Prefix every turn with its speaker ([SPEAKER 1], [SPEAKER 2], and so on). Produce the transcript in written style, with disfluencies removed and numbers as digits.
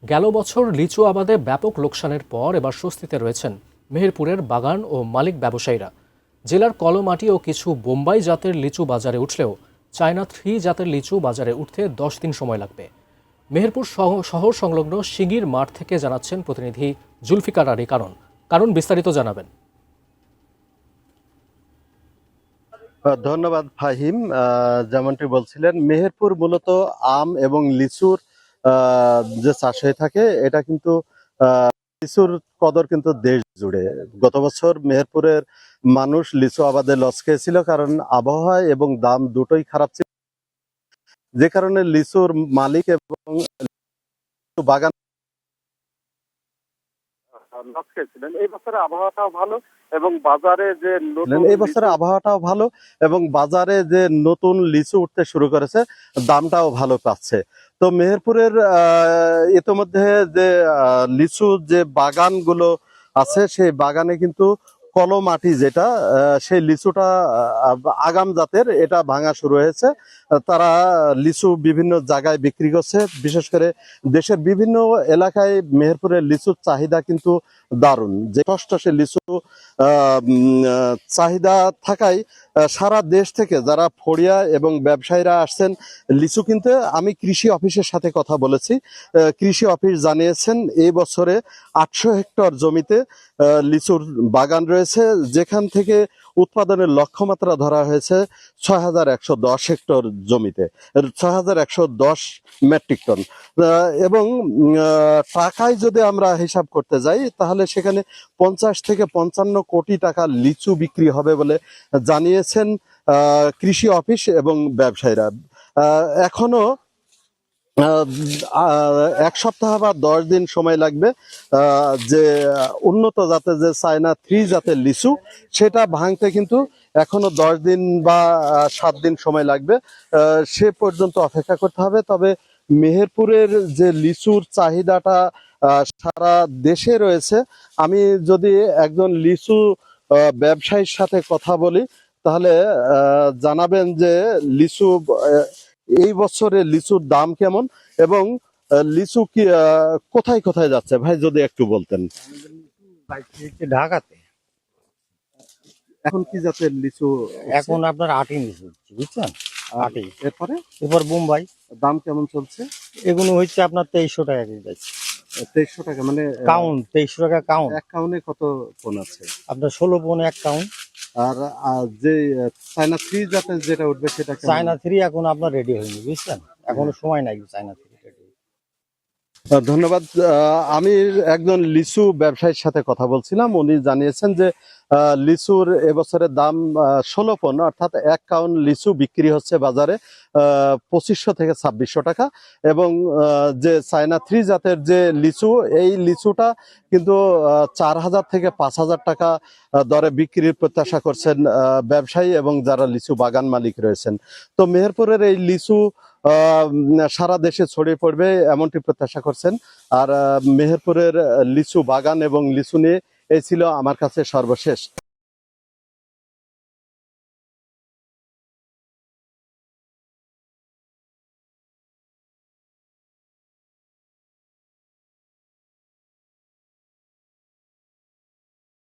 [SPEAKER 1] গেল বছর লিচু আবাদে ব্যাপক লোকসানের পর এবার স্বস্তিতে রয়েছেন মেহেরপুরের বাগান ও মালিক ব্যবসায়ীরা। জেলার কলমাটি ও কিছু বোম্বাই জাতের লিচু বাজারে উঠলেও চায়না 3 জাতের লিচু বাজারে উঠতে 10 দিন সময় লাগবে। মেহেরপুর শহর সংলগ্ন সিঙ্গির মাঠ থেকে জানাচ্ছেন প্রতিনিধি জুলফিকার আলী। কারণ বিস্তারিত জানাবেন।
[SPEAKER 2] ধন্যবাদ ফাহিম। যেমনটি বলছিলেন, মেহেরপুর মূলত আম এবং লিচুর যে চাষ হয়ে থাকে, এটা কিন্তু লিচুর কদর কিন্তু দেশ জুড়ে। গত বছর মেহেরপুরের মানুষ লিচু আবাদে লস খেয়েছিল, কারণ আবহাওয়া এবং দাম দুটোই খারাপ ছিল, যে কারণে লিচুর মালিক এবং বাগান লস খেয়েছিলেন। এই বছরে আবহাওয়াটাও ভালো এবং বাজারে যে নতুন লিচু উঠতে শুরু করেছে, দামটাও ভালো পাচ্ছে। তো মেহেরপুরের ইতোমধ্যে যে লিচু যে বাগানগুলো আছে, সেই বাগানে কিন্তু কলমাটি যেটা, সেই লিচুটা আগাম জাতের, এটা ভাঙা শুরু হয়েছে। তারা লিচু বিভিন্ন জায়গায় বিক্রি করছে। বিশেষ করে দেশের বিভিন্ন এলাকায় মেহেরপুরের লিচুর চাহিদা কিন্তু দারুণ। যে টসটসে লিচু চাহিদা থাকায় সারা দেশ থেকে যারা ফড়িয়া এবং ব্যবসায়ীরা আসছেন লিচু কিনতে। আমি কৃষি অফিসের সাথে কথা বলেছি। কৃষি অফিস জানিয়েছেন এই বছরে 800 হেক্টর জমিতে লিচুর বাগান রয়েছে, যেখান থেকে উৎপাদনের লক্ষ্যমাত্রা ধরা হয়েছে 6110 হেক্টর জমিতে, 6110 মেট্রিক টন। এবং টাকায় যদি আমরা হিসাব করতে যাই, তাহলে সেখানে 50 থেকে 55 কোটি টাকা লিচু বিক্রি হবে বলে জানিয়েছেন কৃষি অফিস এবং ব্যবসায়ীরা। এখনো 1 সপ্তাহ বা 10 দিন সময় লাগবে যে উন্নত জাতের যে চায়না 3 জাতের লিচু, সেটা ভাঙতে কিন্তু এখনো 10 দিন বা 7 দিন সময় লাগবে। সে পর্যন্ত অপেক্ষা করতে হবে। তবে মেহেরপুরের যে লিচুর চাহিদাটা সারা দেশে রয়েছে। আমি যদি একজন লিচু ব্যবসায়ীর সাথে কথা বলি, তাহলে জানাবেন যে লিচু এই বছরে লিচুর দাম কেমন এবং লিচু কি কোথায় কোথায় যাচ্ছে, ভাই যদি একটু বলতেন।
[SPEAKER 3] ঢাকাতে
[SPEAKER 2] এখন কি জাতের লিচু?
[SPEAKER 3] এখন আপনার আটি লিচু হচ্ছে, বুঝছেন? আটি।
[SPEAKER 2] এরপরে
[SPEAKER 3] এরপর বোম্বাই।
[SPEAKER 2] দাম কেমন চলছে?
[SPEAKER 3] এগুলো হচ্ছে আপনার 2300 টাকা কেজি যাচ্ছে।
[SPEAKER 2] 2300 টাকা মানে
[SPEAKER 3] কাউন্ট 2300 টাকা কাউন্ট।
[SPEAKER 2] এক কাউনে কত কোন আছে?
[SPEAKER 3] আপনার 16 পণ এক কাউন্ট।
[SPEAKER 2] আর যে চায়না 3 জাতের যেটা উঠবে সেটা কেমন?
[SPEAKER 3] চায়না 3 এখন আপনার রেডি হয়নি, বুঝছেন? এখনো সময় নাই চায়না 3 রেডি।
[SPEAKER 2] ধন্যবাদ। আমি একজন লিচু ব্যবসায়ীর সাথে কথা বলছিলাম। উনি জানিয়েছেন যে লিচুর এবছরের দাম 16 পণ, অর্থাৎ 1 কাউন্ট লিচু বিক্রি হচ্ছে বাজারে 2500 থেকে 2600 টাকা। এবং যে চায়না 3 জাতের যে লিচু, এই লিচুটা কিন্তু 4000 থেকে 5000 টাকা দরে বিক্রির প্রত্যাশা করছেন ব্যবসায়ী এবং যারা লিচু বাগান মালিক রয়েছেন। তো মেহেরপুরের এই লিচু সারা দেশে ছড়িয়ে পড়বে এমনটি প্রত্যাশা করছেন। আর মেহেরপুরের লিচু বাগান এবং লিচু নিয়ে এই ছিল আমার কাছে সর্বশেষ।